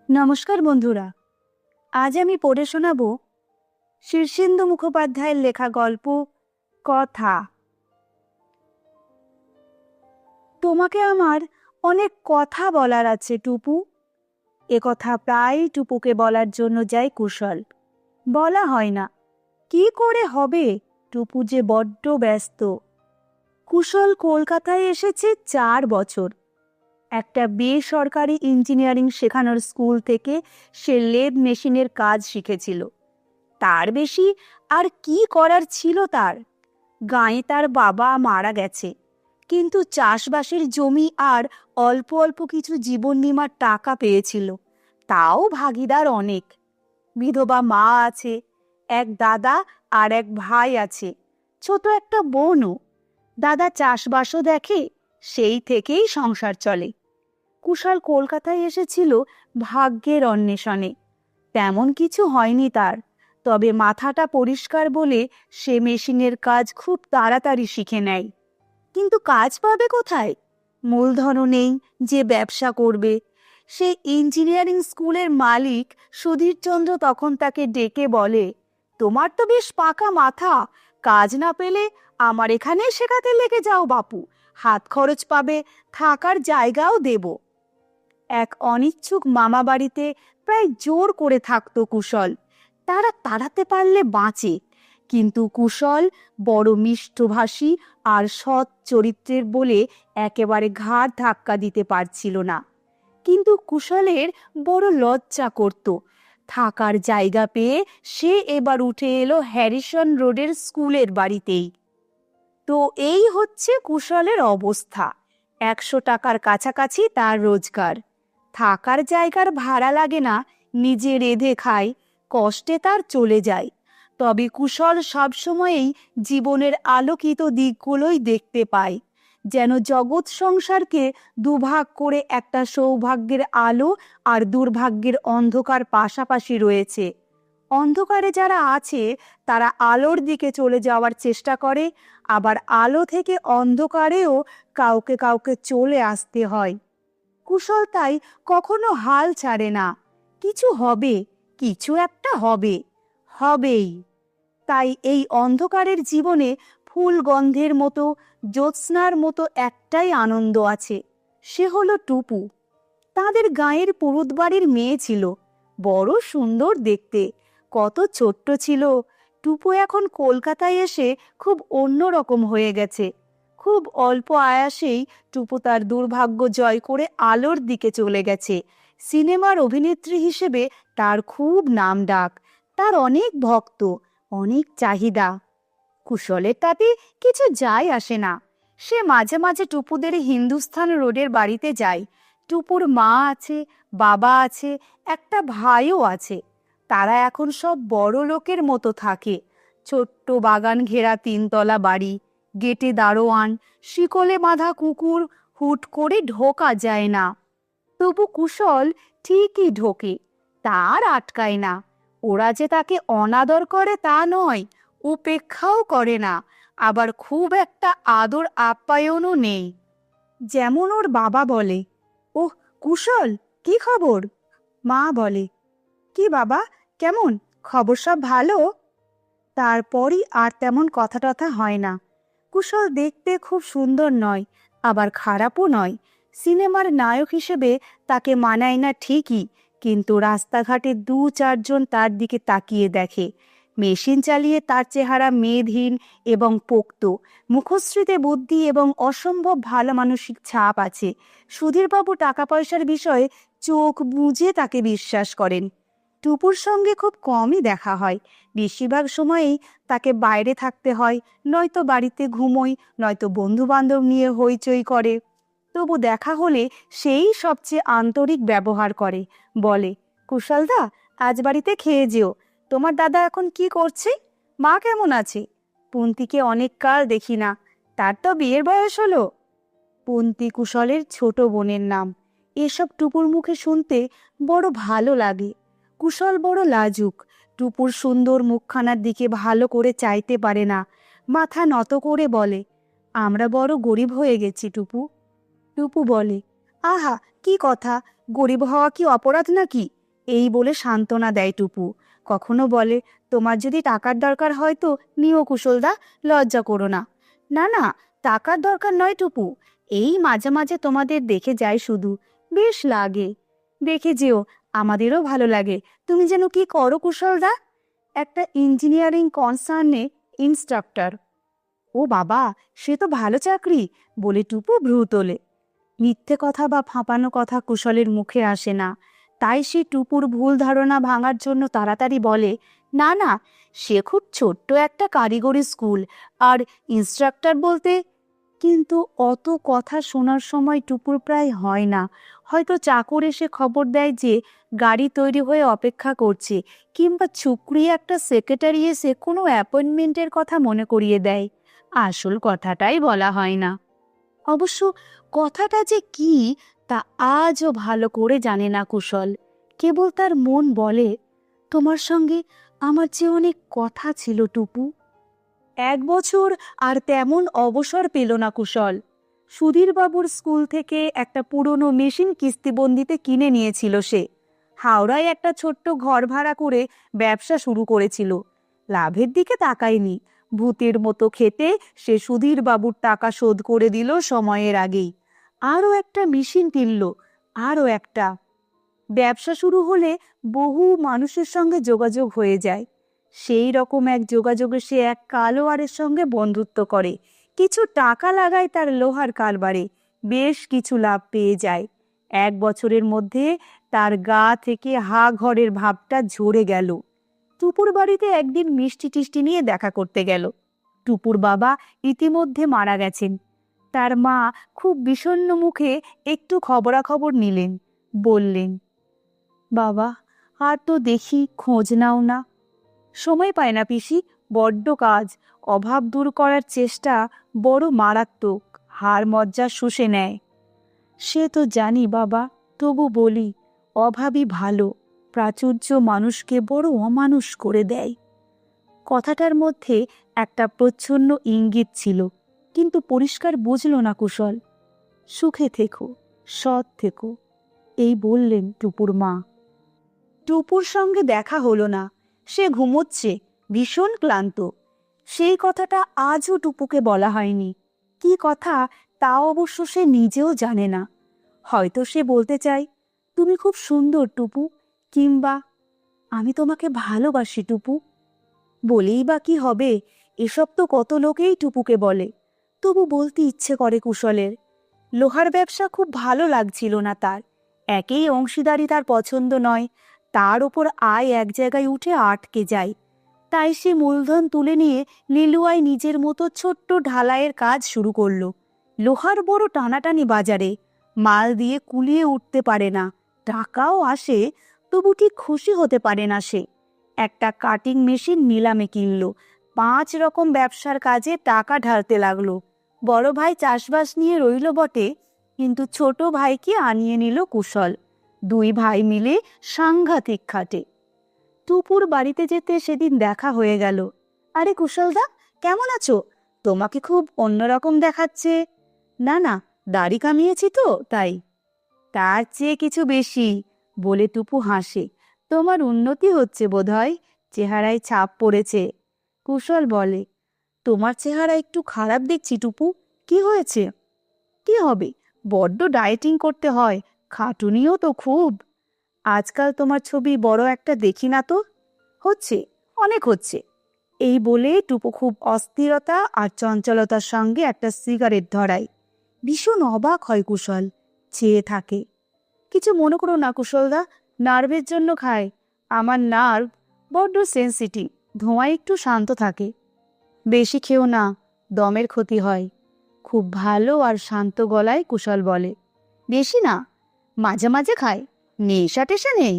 নমস্কার বন্ধুরা, আজ আমি পড়ে শোনাব শীর্ষেন্দু মুখোপাধ্যায়ের লেখা গল্প কথা। তোমাকে আমার অনেক কথা বলার আছে টুপু। কথা প্রায় টুপুকে বলার জন্য যাই কুশল, বলা হয় না। কি করে হবে, টুপু যে বড্ড ব্যস্ত। কুশল কলকাতায় এসেছে 4 বছর। একটা বেসরকারি ইঞ্জিনিয়ারিং শেখানোর স্কুল থেকে সে লেদ মেশিনের কাজ শিখেছিল। তার বেশি আর কি করার ছিল তার। গাঁয়ে তার বাবা মারা গেছে, কিন্তু চাষবাসের জমি আর অল্প অল্প কিছু জীবন বীমার টাকা পেয়েছিল। তাও ভাগিদার অনেক। বিধবা মা আছে, এক দাদা আর এক ভাই আছে, ছোট একটা বোনও। দাদা চাষবাসও দেখে, সেই থেকেই সংসার চলে। কুশল কলকাতায় এসেছিল ভাগ্যের অন্বেষণে। তেমন কিছু হয়নি তার, তবে মাথাটা পরিষ্কার বলে সে মেশিনের কাজ খুব তাড়াতাড়ি শিখে নেয়। কিন্তু কাজ পাবে কোথায়? মূলধনও নেই যে ব্যবসা করবে। সে ইঞ্জিনিয়ারিং স্কুলের মালিক সুধীরচন্দ্র তখন তাকে ডেকে বলে, তোমার তো বেশ পাকা মাথা, কাজ না পেলে আমার এখানে শেখাতে লেগে যাও বাপু, হাত খরচ পাবে, থাকার জায়গাও দেব। এক অনিচ্ছুক মামা বাড়িতে প্রায় জোর করে থাকতো কুশল। তারা তাড়াতে পারলে বাঁচে, কিন্তু কুশল বড় মিষ্টভাষী আর সৎ চরিত্রের বলে একেবারে ঘাড় ধাক্কা দিতে পারছিল না। কিন্তু কুশলের বড় লজ্জা করত। থাকার জায়গা পেয়ে সে এবার উঠে এলো হ্যারিসন রোডের স্কুলের বাড়িতেই। তো এই হচ্ছে কুশলের অবস্থা। 100 টাকার কাছাকাছি তার রোজগার। থাকার জায়গার ভাড়া লাগে না, নিজে রেঁধে খায়, কষ্টে তার চলে যায়। তবে কুশল সবসময়েই জীবনের আলোকিত দিকগুলোই দেখতে পায়, যেন জগৎ সংসারকে দুভাগ করে একটা সৌভাগ্যের আলো আর দুর্ভাগ্যের অন্ধকার পাশাপাশি রয়েছে। অন্ধকারে যারা আছে তারা আলোর দিকে চলে যাওয়ার চেষ্টা করে, আবার আলো থেকে অন্ধকারেও কাউকে কাউকে চলে আসতে হয়। কুশল তাই কখনো হাল ছাড়ে না। কিছু হবে, কিছু একটা হবে, হবেই। তাই এই অন্ধকারের জীবনে ফুল গন্ধের মতো, জ্যোৎস্নার মতো একটাই আনন্দ আছে, সে হলো টুপু। তাদের গাঁয়ের পুরুত বাড়ির মেয়ে ছিল, বড় সুন্দর দেখতে। কত ছোট্ট ছিল! টুপু এখন কলকাতায় এসে খুব অন্যরকম হয়ে গেছে। খুব অল্প আয়াসেই টুপু তার দুর্ভাগ্য জয় করে আলোর দিকে চলে গেছে। সিনেমার অভিনেত্রী হিসেবে তার খুব নাম ডাক, তার অনেক ভক্ত, অনেক চাহিদা। কুশলের তাতে কিছু যায় আসে না। সে মাঝে মাঝে টুপুদের হিন্দুস্থান রোডের বাড়িতে যায়। টুপুর মা আছে, বাবা আছে, একটা ভাইও আছে। তারা এখন সব বড় লোকের মতো থাকে। ছোট্ট বাগান ঘেরা 3 তলা বাড়ি, গেটে দারোয়ান, শিকলে বাঁধা কুকুর, হুট করে ঢোকা যায় না। তবু কুশল ঠিকই ঢোকে, তার আটকায় না। ওরা যে তাকে অনাদর করে তা নয়, উপেক্ষাও করে না, আবার খুব একটা আদর আপ্যায়নও নেই। যেমন ওর বাবা বলে, ওহ কুশল, কি খবর? মা বলে, কি বাবা, কেমন খবর, সব ভালো? তারপরই আর তেমন কথা টথা হয় না। কুশল দেখতে খুব সুন্দর নয়, আবার খারাপও নয়। সিনেমার নায়ক হিসেবে তাকে মানায় না ঠিকই, কিন্তু রাস্তাঘাটে 2-4 জন তার দিকে তাকিয়ে দেখে। মেশিন চালিয়ে তার চেহারা মেদহীন এবং পোক্ত, মুখশ্রীতে বুদ্ধি এবং অসম্ভব ভালো মানসিক ছাপ আছে। সুধীরবাবু টাকা পয়সার বিষয়ে চোখ বুজে তাকে বিশ্বাস করেন। টুপুর সঙ্গে খুব কমই দেখা হয়। বেশিরভাগ সময়েই তাকে বাইরে থাকতে হয়, নয়তো বাড়িতে ঘুমোয়, নয়তো বন্ধু বান্ধব নিয়ে হইচই করে। তবু দেখা হলে সেই সবচেয়ে আন্তরিক ব্যবহার করে, বলে, কুশলদা, আজ বাড়িতে খেয়ে যেও। তোমার দাদা এখন কি করছে? মা কেমন আছে? পুন্তিকে অনেক কাল দেখি না, তার তো বিয়ের বয়স হলো। পুন্তি কুশলের ছোট বোনের নাম। এসব টুপুর মুখে শুনতে বড় ভালো লাগে। কুশল বড় লাজুক, টুপুর সুন্দর মুখখানার দিকে ভালো করে চাইতে পারে না। মাথা নত করে বলে, আমরা বড় গরিব হয়ে গেছি টুপু। টুপু বলে, আহা কি কথা, গরিব হওয়া কি অপরাধ নাকি? এই বলে সান্ত্বনা দেয় টুপু। কখনো বলে, তোমার যদি টাকার দরকার হয় তো নিও কুশলদা, লজ্জা করো না। না না, টাকার দরকার নয় টুপু, এই মাঝে মাঝে তোমাদের দেখে যাই শুধু, বেশ লাগে। দেখে যেও, আমাদেরও ভালো লাগে। তুমি যেন কি করো কুশলদা? একটা ইঞ্জিনিয়ারিং কনসার্নে ইনস্ট্রাক্টর। ও বাবা, সে তো ভালো চাকরি, বলে টুপু ভ্রু তোলে। মিথ্যে কথা বা ফাঁপানো কথা কুশলের মুখে আসে না, তাই সে টুপুর ভুল ধারণা ভাঙার জন্য তাড়াতাড়ি বলে, না না, সে খুব ছোট্ট একটা কারিগরি স্কুল, আর ইনস্ট্রাক্টর বলতে। কিন্তু অত কথা শোনার সময় টুপুর প্রায় হয় না। হয়তো চাকর এসে খবর দেয় যে গাড়ি তৈরি হয়ে অপেক্ষা করছে, কিংবা ছুকরি একটা সেক্রেটারি এসে কোনো অ্যাপয়েন্টমেন্টের কথা মনে করিয়ে দেয়। আসল কথাটাই বলা হয় না। অবশ্য কথাটা যে কি তা আজও ভালো করে জানে না কুশল। কেবল তার মন বলে, তোমার সঙ্গে আমার যে অনেক কথা ছিল টুপু। 1 বছর আর তেমন অবসর পেল না কুশল। সুধীরবাবুর স্কুল থেকে একটা পুরনো মেশিন কিস্তিবন্দিতে কিনে নিয়েছিল সে। হাওড়ায় একটা ছোট্ট ঘর ভাড়া করে ব্যবসা শুরু করেছিল। লাভের দিকে তাকায়নি। ভূতের মতো খেটে সে সুধীরবাবুর টাকা শোধ করে দিল সময়ের আগেই। আরও একটা মেশিন কিনল, আরও একটা। ব্যবসা শুরু হলে বহু মানুষের সঙ্গে যোগাযোগ হয়ে যায়। সেই রকম এক যোগাযোগে সে এক কালোয়ারের সঙ্গে বন্ধুত্ব করে, কিছু টাকা লাগায় তার লোহার কারবারে, বেশ কিছু লাভ পেয়ে যায়। 1 বছরের মধ্যে তার গা থেকে হা ঘরের ভাবটা ঝরে গেল। টুপুর বাড়িতে একদিন মিষ্টি টিষ্টি নিয়ে দেখা করতে গেল। টুপুর বাবা ইতিমধ্যে মারা গেছেন। তার মা খুব বিষণ্ণ মুখে একটু খবরাখবর নিলেন, বললেন, বাবা, আর তো দেখি খোঁজ নাও না। সময় পায় না পিসি, বড্ড কাজ। অভাব দূর করার চেষ্টা বড় মারাত্মক, হাড় মজ্জা শুষে নেয়। সে তো জানি বাবা, তবু বলি, অভাবই ভালো, প্রাচুর্য মানুষকে বড় অমানুষ করে দেয়। কথাটার মধ্যে একটা প্রচ্ছন্ন ইঙ্গিত ছিল, কিন্তু পরিষ্কার বুঝল না কুশল। সুখে থেকো, সৎ থেকো, এই বললেন টুপুর মা। টুপুর সঙ্গে দেখা হলো না। সে ঘুমোচ্ছে, ভীষণ ক্লান্ত। সেই কথাটা আজও টুপুকে বলা হয়নি। কি কথা তা অবশ্য সে নিজেও জানে না। হয়তো সে বলতে চায়, তুমি খুব সুন্দর টুপু, কিংবা আমি তোমাকে ভালোবাসি টুপু। বলেই বা কি হবে, এসব তো কত লোকেই টুপুকে বলে। তবু বলতে ইচ্ছে করে কুশলের। লোহার ব্যবসা খুব ভালো লাগছিল না তার। একেই অংশীদারি তার পছন্দ নয়, তার ওপর আয় এক জায়গায় উঠে আটকে যায়। তাই সে মূলধন তুলে নিয়ে লিলুয়ায় নিজের মতো ছোট্ট ঢালাইয়ের কাজ শুরু করলো। লোহার বড় টানাটানি বাজারে, মাল দিয়ে কুলিয়ে উঠতে পারে না। টাকাও আসে, তবু ঠিক খুশি হতে পারে না সে। একটা কাটিং মেশিন নিলামে কিনল। 5 রকম ব্যবসার কাজে টাকা ঢালতে লাগলো। বড় ভাই চাষবাস নিয়ে রইল বটে, কিন্তু ছোট ভাইকে আনিয়ে নিল কুশল। 2 ভাই মিলে সাংঘাতিক খাটে। টুপুর বাড়িতে যেতে সেদিন দেখা হয়ে গেল। আরে কুশলদা, কেমন আছো? তোমাকে খুব অন্যরকম দেখাচ্ছে। না না, দাড়ি কামিয়েছি তো তাই। তার চেয়ে কিছু বেশি, বলে টুপু হাসে। তোমার উন্নতি হচ্ছে বোধহয়, চেহারায় ছাপ পড়েছে। কুশল বলে, তোমার চেহারা একটু খারাপ দেখছি টুপু, কি হয়েছে? কি হবে, বড্ড ডায়েটিং করতে হয়, খাটুনিও তো খুব। আজকাল তোমার ছবি বড় একটা দেখি না তো। হচ্ছে, অনেক হচ্ছে। এই বলে টুপু খুব অস্থিরতা আর চঞ্চলতার সঙ্গে একটা সিগারেট ধরায়। ভীষণ অবাক হয় কুশল, চেয়ে থাকে। কিছু মনে করো না কুশলদা, নার্ভের জন্য খায়। আমার নার্ভ বড্ড সেন্সিটিভ, ধোঁয়ায় একটু শান্ত থাকে। বেশি খেও না, দমের ক্ষতি হয়। খুব ভালো আর শান্ত গলায় কুশল বলে, বেশি না, মাঝে মাঝে খায়, নেশা টেশা নেই।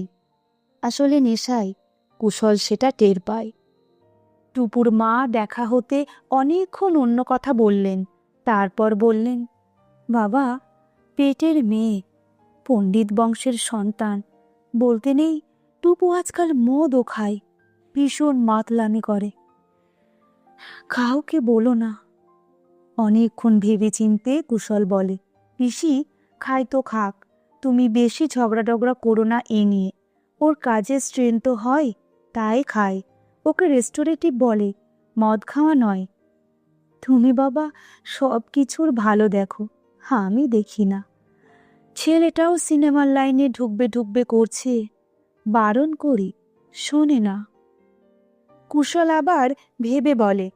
আসলে নেশায়, কুশল সেটা টের পায়। টুপুর মা দেখা হতে অনেকক্ষণ অন্য কথা বললেন, তারপর বললেন, বাবা, পেটের মেয়ে, পণ্ডিত বংশের সন্তান, বলতে নেই টুপু আজকাল মদও খায়, ভীষণ মাতলামি করে। কাউকে বলো না। অনেকক্ষণ ভেবে চিনতে কুশল বলে, পিসি, খাই তো খাক, তুমি বেশি ঝগড়া টগড়া করো না এ নিয়ে। ওর কাজের স্ট্রেন তো হয়, তাই খায়। ওকে রেস্টোরেটিভ বলে, মদ খাওয়া নয়। তুমি বাবা সব কিছুর ভালো দেখো, আমি দেখি না। ছেলেটাও সিনেমার লাইনে ঢুকবে ঢুকবে করছে, বারণ করি, শোনে না। কুশল আবার ভেবে বলে,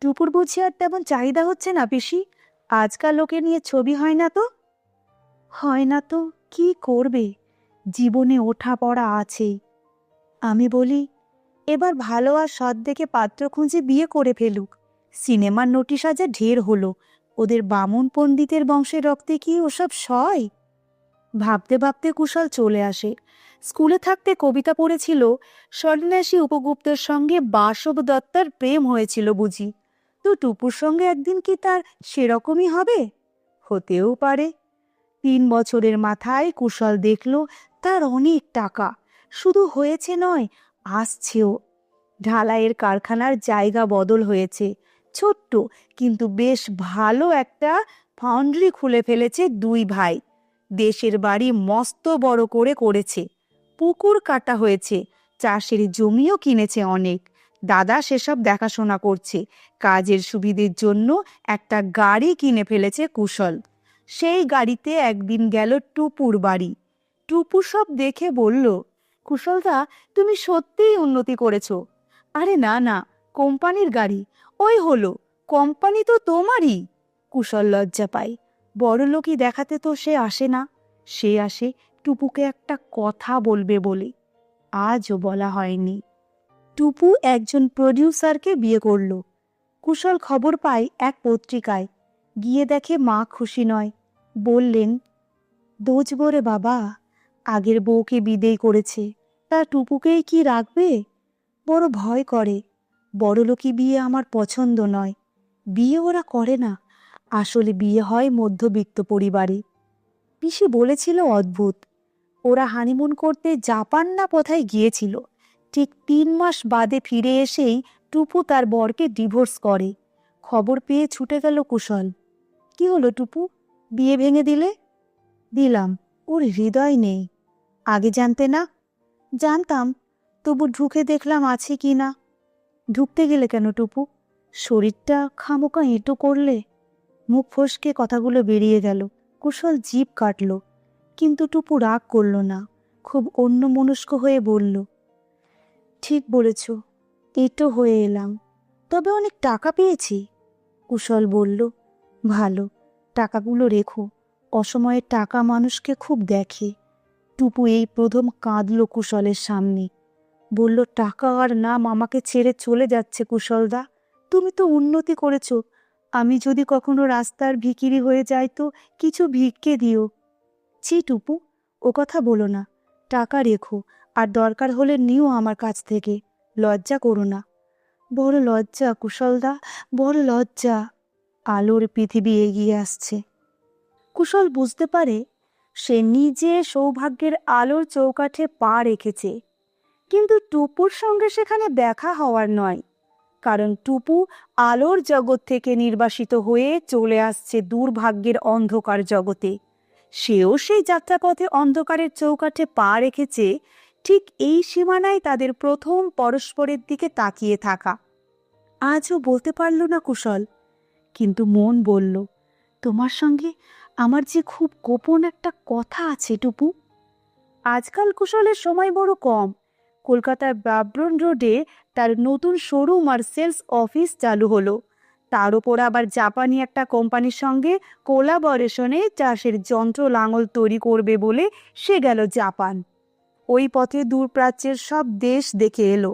টুপুর বুঝি আর তেমন চাহিদা হচ্ছে না পিসি? আজকাল লোকে নিয়ে ছবি হয় না তো। হয় না তো কি করবে, জীবনে ওঠা পড়া আছেই। আমি বলি, এবার ভালো আর সৎ দেখে পাত্র খুঁজে বিয়ে করে ফেলুক। সিনেমার নোটিশ আজ ঢের হলো, ওদের বামুন পণ্ডিতের বংশের রক্তে কি ওসব সয়? ভাবতে ভাবতে কুশল চলে আসে। স্কুলে থাকতে কবিতা পড়েছিল, সন্ন্যাসী উপগুপ্তের সঙ্গে বাসব দত্তার প্রেম হয়েছিল বুঝি। তো টুপুর সঙ্গে একদিন কি তার সেরকমই হবে? হতেও পারে। 3 বছরের মাথায় কুশল দেখল তার অনেক টাকা, শুধু হয়েছে নয়, আসছেও। ঢালাইয়ের কারখানার জায়গা বদল হয়েছে, ছোট্ট কিন্তু বেশ ভালো একটা ফাউন্ড্রি খুলে ফেলেছে 2 ভাই। দেশের বাড়ি মস্ত বড় করে করেছে, পুকুর কাটা হয়েছে, চাষের জমিও কিনেছে অনেক। দাদা সেসব দেখাশোনা করছে। কাজের সুবিধের জন্য একটা গাড়ি কিনে ফেলেছে কুশল। সেই গাড়িতে একদিন গেল টুপুর বাড়ি। টুপু সব দেখে বলল, কুশলদা তুমি সত্যিই উন্নতি করেছো। আরে না না, কোম্পানির গাড়ি। ওই হলো, কোম্পানি তো তোমারই। কুশল লজ্জা পায়, বড়লোকই দেখাতে তো সে আসে না। সে আসে টুপুকে একটা কথা বলবে বলে, আজও বলা হয়নি। টুপু একজন প্রডিউসারকে বিয়ে করল। কুশল খবর পায় এক পত্রিকায়, গিয়ে দেখে মা খুশি নয়। বললেন, দোজবো রে বাবা, আগের বউকে বিদেয় করেছে, তা টুপুকেই কি রাখবে? বড় ভয় করে। বড়লোকি বিয়ে আমার পছন্দ নয়। বিয়ে ওরা করে না, আসলে বিয়ে হয় মধ্যবিত্ত পরিবারে। পিসি বলেছিল অদ্ভুত, ওরা হানিমুন করতে জাপান না কোথায় গিয়েছিল। ঠিক 3 মাস বাদে ফিরে এসেই টুপু তার বরকে ডিভোর্স করে। খবর পেয়ে ছুটে গেল কুশল। কি হলো টুপু, বিয়ে ভেঙে দিলে? দিলাম, ওর হৃদয় নেই। আগে জানতে না? জানতাম, তবু ঢুকে দেখলাম আছে কি না। ঢুকতে গেলে কেন টুপু? শরীরটা খামোকা এঁটো করলে? মুখ ফসকে কথাগুলো বেরিয়ে গেল। কুশল জিভ কাটল, কিন্তু টুপু রাগ করল না, খুব অন্যমনস্ক হয়ে বলল, ঠিক বলেছ, এঁটো হয়ে এলাম, তবে অনেক টাকা পেয়েছি। কুশল বলল, ভালো, টাকাগুলো রেখো, অসময়ে টাকা মানুষকে খুব দেখে। টুপু এই প্রথম কাঁদল কুশলের সামনে। বলল, টাকা আর নাম আমাকে ছেড়ে চলে যাচ্ছে কুশলদা। তুমি তো উন্নতি করেছ, আমি যদি কখনো রাস্তার ভিখিরি হয়ে যাই তো কিছু ভিক্ষে দিও। ছি টুপু, ও কথা বলো না, টাকা রেখো, আর দরকার হলে নিও আমার কাছ থেকে, লজ্জা করো না। বড় লজ্জা কুশলদা, বড় লজ্জা। আলোর পৃথিবী এগিয়ে আসছে। কুশল বুঝতে পারে সে নিজে সৌভাগ্যের আলোর চৌকাঠে পা রেখেছে, কিন্তু টুপুর সঙ্গে সেখানে দেখা হওয়ার নয়। কারণ টুপু আলোর জগৎ থেকে নির্বাসিত হয়ে চলে আসছে দুর্ভাগ্যের অন্ধকার জগতে। সেও সেই যাত্রাপথে অন্ধকারের চৌকাঠে পা রেখেছে। ঠিক এই সীমানায় তাদের প্রথম পরস্পরের দিকে তাকিয়ে থাকা। আজও বলতে পারল না কুশল, কিন্তু মন বলল, তোমার সঙ্গে আমার যে খুব গোপন একটা কথা আছে টুপু। আজকাল কুশলের সময় বড় কম। কলকাতার ব্রাবরন রোডে তার নতুন শোরুম আর সেলস অফিস চালু হলো। তার ওপর আবার জাপানি একটা কোম্পানির সঙ্গে কোলাবরেশনে চাষের যন্ত্র লাঙল তৈরি করবে বলে সে গেল জাপান। ওই পথে দূরপ্রাচ্যের সব দেশ দেখে এলো।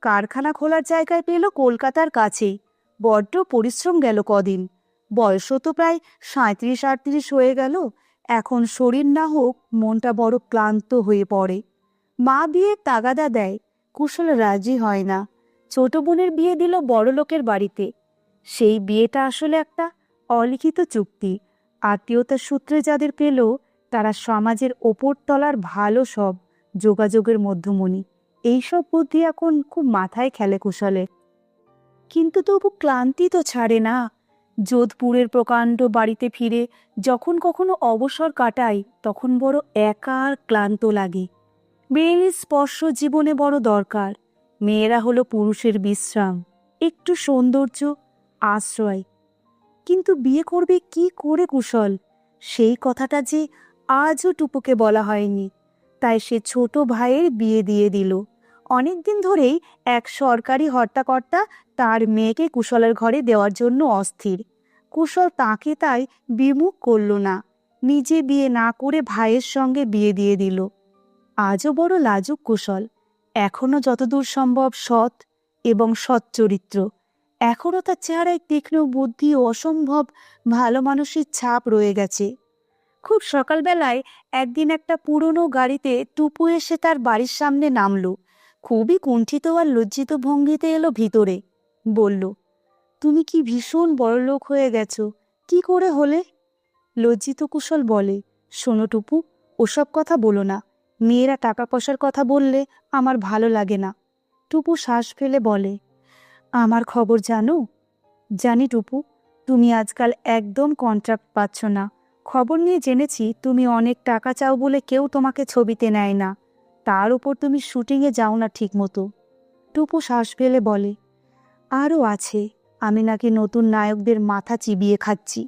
কারখানা খোলার জায়গায় পেল কলকাতার কাছেই। বড্ড পরিশ্রম গেল কদিন। বয়সও তো প্রায় 37-38 হয়ে গেল। এখন শরীর না হোক, মনটা বড় ক্লান্ত হয়ে পড়ে। মা বিয়ের তাগাদা দেয়, কুশল রাজি হয় না। ছোট বোনের বিয়ে দিল বড় লোকের বাড়িতে। সেই বিয়েটা আসলে একটা অলিখিত চুক্তি। আত্মীয়তার সূত্রে যাদের পেল, তারা সমাজের ওপর তলার ভালো সব যোগাযোগের মধ্যমণি। এইসব বুদ্ধি এখন খুব মাথায় খেলে কুশলে। কিন্তু তবু ক্লান্তি তো ছাড়ে না। যোধপুরের প্রকাণ্ড বাড়িতে ফিরে যখন কখনো অবসর কাটাই, তখন বড় একা আর ক্লান্ত লাগে। মেয়ের স্পর্শ জীবনে বড় দরকার। মেয়েরা হলো পুরুষের বিশ্রাম, একটু সৌন্দর্য, আশ্রয়। কিন্তু বিয়ে করবে কি করে কুশল? সেই কথাটা যে আজও টুপুকে বলা হয়নি। তাই সে ছোট ভাইয়ের বিয়ে দিয়ে দিল। অনেকদিন ধরেই এক সরকারি হর্তাকর্তা তার মেয়েকে কুশলের ঘরে দেওয়ার জন্য অস্থির। কুশল তাকে তাই বিমুখ করল না, নিজে বিয়ে না করে ভাইয়ের সঙ্গে বিয়ে দিয়ে দিল। আজও বড় লাজুক কুশল, এখনো যতদূর সম্ভব সৎ এবং সৎ চরিত্র। এখনো তার চেহারায় তীক্ষ্ণ বুদ্ধি ও অসম্ভব ভালো মানুষের ছাপ রয়ে গেছে। খুব সকালবেলায় একদিন একটা পুরনো গাড়িতে টুপু এসে তার বাড়ির সামনে নামলো। খুবই কুণ্ঠিত আর লজ্জিত ভঙ্গিতে এলো ভিতরে। বলল, তুমি কি ভীষণ বড়লোক হয়ে গেছো, কি করে হলে? লজ্জিত কুশল বলে, শোনো টুপু, ওসব কথা বলো না। মেয়েরা টাকা পয়সার কথা বললে আমার ভালো লাগে না। টুপু শ্বাস ফেলে বলে, আমার খবর জানো? জানি টুপু, তুমি আজকাল একদম কন্ট্রাক্ট পাচ্ছ না। খবর নিয়ে জেনেছি তুমি অনেক টাকা চাও বলে কেউ তোমাকে ছবিতে নেয় না। তার উপর তুমি শুটিংয়ে যাও না ঠিক মতো। টুপু শ্বাস ফেলে বলে, আরও আছে, আমি নাকি নতুন নায়কদের মাথা চিবিয়ে খাচ্ছি।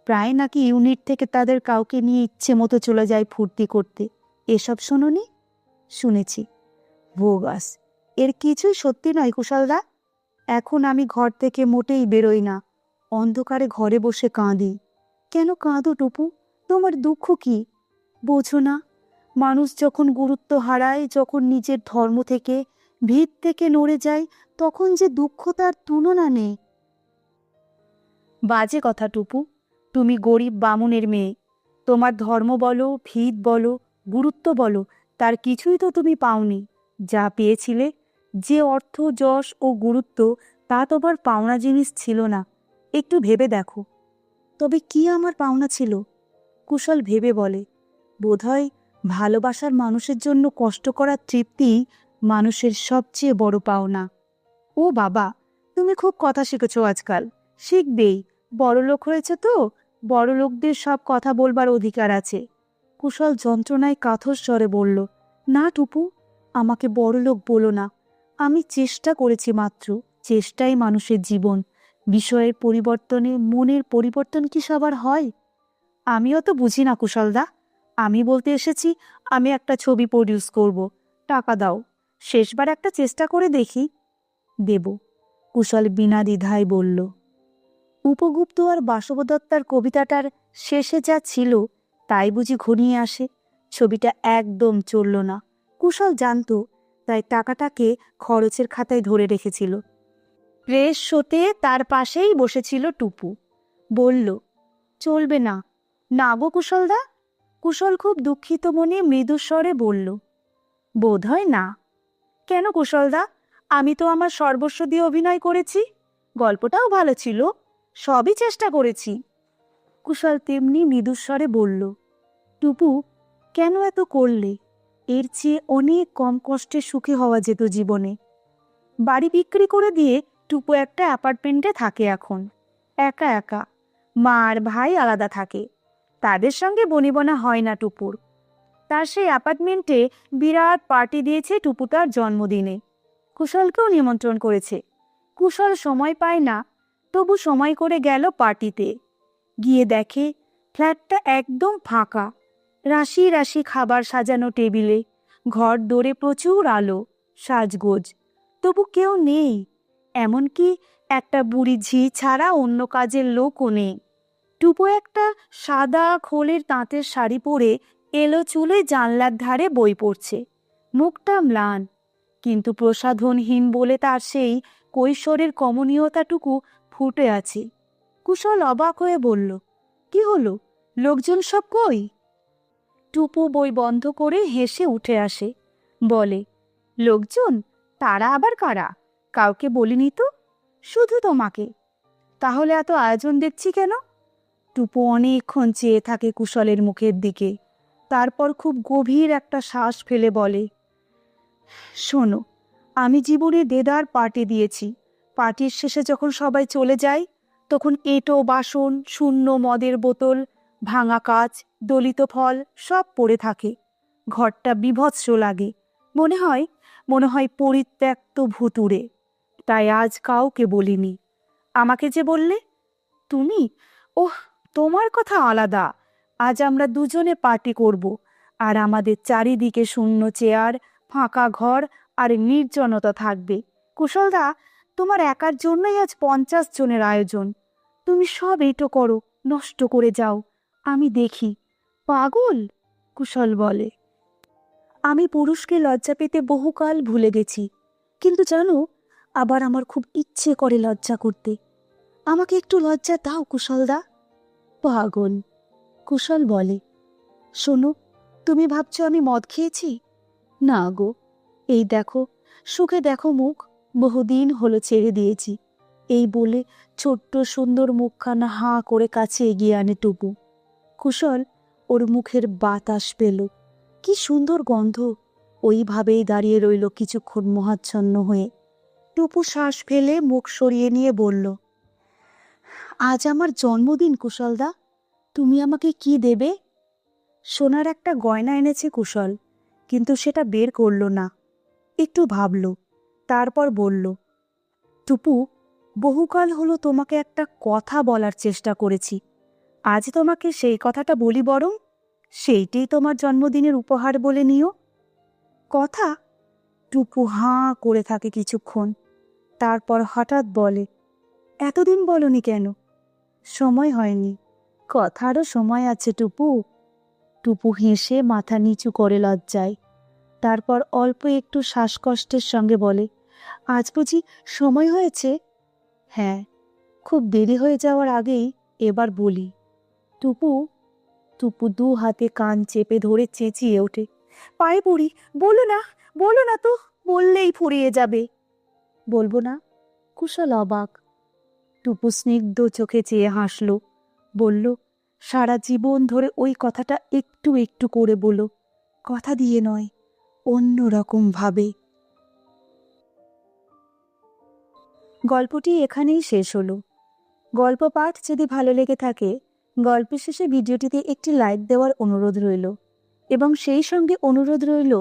প্রায় নাকি ইউনিট থেকে তাদের কাউকে নিয়ে ইচ্ছে মতো চলে যায় ফুর্তি করতে। এসব শোনোনি? শুনেছি। বোগাস, এর কিছুই সত্যি নয় কুশলদা। এখন আমি ঘর থেকে মোটেই বেরোই না, অন্ধকারে ঘরে বসে কাঁদি। কেন কাঁদো টুপু? তোমার দুঃখ কি? বোঝো না, মানুষ যখন গুরুত্ব হারায়, যখন নিজের ধর্ম থেকে, ভিত থেকে নড়ে যায়, তখন যে দুঃখ তার তুলনা নেই। বাজে কথা টুপু, তুমি গরিব বামুনের মেয়ে। তোমার ধর্ম বলো, ভিত বলো, গুরুত্ব বলো, তার কিছুই তো তুমি পাওনি। যা পেয়েছিলে, যে অর্থ, যশ ও গুরুত্ব, তা তোমার পাওনা জিনিস ছিল না। একটু ভেবে দেখো। তবে কি আমার পাওনা ছিল? কুশল ভেবে বলে, বোধহয় ভালোবাসার মানুষের জন্য কষ্ট করার তৃপ্তি মানুষের সবচেয়ে বড় পাওনা। ও বাবা, তুমি খুব কথা শিখেছ আজকাল। শিখবেই, বড়লোক হয়েছে তো, বড়লোকদের সব কথা বলবার অধিকার আছে। কুশল যন্ত্রণায় কাতর স্বরে বলল, না টুপু, আমাকে বড়লোক বলো না। আমি চেষ্টা করেছি মাত্র। চেষ্টাই মানুষের জীবন। বিষয়ের পরিবর্তনে মনের পরিবর্তন কি সবার হয়? আমিও তো বুঝি না কুশলদা। আমি বলতে এসেছি, আমি একটা ছবি প্রডিউস করব, টাকা দাও। শেষবার একটা চেষ্টা করে দেখি। দেব, কুশল বিনা দ্বিধায় বলল। উপগুপ্ত আর বাসবদত্তার কবিতাটার শেষে যা ছিল তাই বুঝি ঘনিয়ে আসে। ছবিটা একদম চলল না, কুশল জানত। তাই টাকাটাকে খরচের খাতায় ধরে রেখেছিল। প্রেস শোতে তার পাশেই বসেছিল টুপু। বলল, চলবে না। না গো কুশলদা। কুশল খুব দুঃখিত মনে মৃদুস্বরে বলল, বোধহয় না। কেন কুশলদা? আমি তো আমার সর্বস্ব দিয়ে অভিনয় করেছি। গল্পটাও ভালো ছিল, সবই চেষ্টা করেছি। কুশল তেমনি মৃদুস্বরে বলল, টুপু, কেন এত করলে? এর চেয়ে অনেক কম কষ্টে সুখী হওয়া যেত জীবনে। বাড়ি বিক্রি করে দিয়ে টুপু একটা অ্যাপার্টমেন্টে থাকে এখন, একা একা। মা আর ভাই আলাদা থাকে। তাদের সঙ্গে বনিবনা হয় না টুপুর। তার সেই অ্যাপার্টমেন্টে বিরাট পার্টি দিয়েছে টুপু তার জন্মদিনে। কুশলকেও নিমন্ত্রণ করেছে। কুশল সময় পায় না, তবু সময় করে গেল পার্টিতে। গিয়ে দেখে ফ্ল্যাটটা একদম ফাঁকা। রাশি রাশি খাবার সাজানো টেবিলে, ঘর দোরে প্রচুর আলো, সাজগোজ। তবু কেউ নেই। এমনকি একটা বুড়ি ঝি ছাড়া অন্য কাজের লোকও নেই। টুপু একটা সাদা খোলের তাঁতের শাড়ি পরে এলো চুলে জানলার ধারে বই পড়ছে। মুখটা ম্লান, কিন্তু প্রসাধনহীন বলে তার সেই কৈশোরের কমনীয়তাটুকু ফুটে আছে। কুশল অবাক হয়ে বলল, কি হলো, লোকজন সব কই? টুপু বই বন্ধ করে হেসে উঠে আসে। বলে, লোকজন? তারা আবার কারা? কাউকে বলিনি তো, শুধু তোমাকে। তাহলে এত আয়োজন দেখছি কেন? টুপু অনেকক্ষণ চেয়ে থাকে কুশলের মুখের দিকে। তারপর খুব গভীর একটা শ্বাস ফেলে বলে, শোনো, আমি জীবনে দেদার পার্টি দিয়েছি। পার্টির শেষে যখন সবাই চলে যায়, তখন এঁটো বাসন, শূন্য মদের বোতল, ভাঙা কাচ, দলিত ফল সব পড়ে থাকে। ঘরটা বীভৎস লাগে। মনে হয় পরিত্যক্ত ভুতুড়ে। তাই আজ কাউকে বলিনি। আমাকে যে বললে তুমি, ওহ, তোমার কথা আলাদা। আজ আমরা দুজনে পার্টি করব, আর আমাদের চারিদিকে শূন্য চেয়ার, ফাঁকা ঘর আর নির্জনতা থাকবে। কুশলদা, তোমার একার জন্যই আজ 50 জনের আয়োজন। তুমি সব এঁটো করো, নষ্ট করে যাও, আমি দেখি। পাগল, কুশল বলে। আমি পুরুষকে লজ্জা পেতে বহুকাল ভুলে গেছি, কিন্তু জানো, আবার আমার খুব ইচ্ছে করে লজ্জা করতে। আমাকে একটু লজ্জা দাও কুশলদা। পাগল, কুশল বলে। শোনো, তুমি ভাবছো আমি মদ খেয়েছি? না গো, এই দেখো, সুখে দেখো মুখ, বহুদিন হলো ছেড়ে দিয়েছি। এই বলে ছোট্ট সুন্দর মুখখানা হাঁ করে কাছে এগিয়ে আনে টুপু। কুশল ওর মুখের বাতাস পেল, কি সুন্দর গন্ধ। ওইভাবেই দাঁড়িয়ে রইল কিছুক্ষণ মোহাচ্ছন্ন হয়ে। টুপু শ্বাস ফেলে মুখ সরিয়ে নিয়ে বলল, আজ আমার জন্মদিন কুশলদা, তুমি আমাকে কি দেবে? সোনার একটা গয়না এনেছে কুশল, কিন্তু সেটা বের করল না। একটু ভাবল, তারপর বলল, টুপু, বহুকাল হলো তোমাকে একটা কথা বলার চেষ্টা করেছি। আজ তোমাকে সেই কথাটা বলি বরং। সেইটাই তোমার জন্মদিনের উপহার বলে নিও। কথা? টুপু হাঁ করে থাকে কিছুক্ষণ, তারপর হঠাৎ বলে, এতদিন বলনি কেন? সময় হয়নি। কথারও সময় আছে টুপু। টুপু হেসে মাথা নিচু করে লজ্জায়, তারপর অল্প একটু শ্বাসকষ্টের সঙ্গে বলে, আজ বুঝি সময় হয়েছে? হ্যাঁ, খুব দেরি হয়ে যাওয়ার আগেই এবার বলি। টুপু টুপু দু হাতে কান চেপে ধরে চেঁচিয়ে ওঠে, পায়ে পড়ি, বলো না, বলো না তো, বললেই ফুরিয়ে যাবে। বলবো না? কুশল অবাক। টুপু স্নিগ্ধ চোখে চেয়ে হাসল, বলল, সারা জীবন ধরে ওই কথাটা একটু একটু করে বলো, কথা দিয়ে নয়, অন্য রকম ভাবে। গল্পটি এখানেই শেষ হলো। গল্প পাঠ যদি ভালো লেগে থাকে, গল্পের শেষে ভিডিওটিতে একটি লাইক দেওয়ার অনুরোধ রইল, এবং সেই সঙ্গে অনুরোধ রইল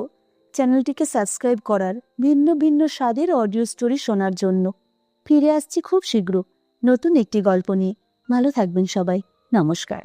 চ্যানেলটিকে সাবস্ক্রাইব করার, ভিন্ন ভিন্ন স্বাদের অডিও স্টোরি শোনার জন্য। ফিরে আসছি খুব শীঘ্র নতুন একটি গল্প নিয়ে। ভালো থাকবেন সবাই। নমস্কার।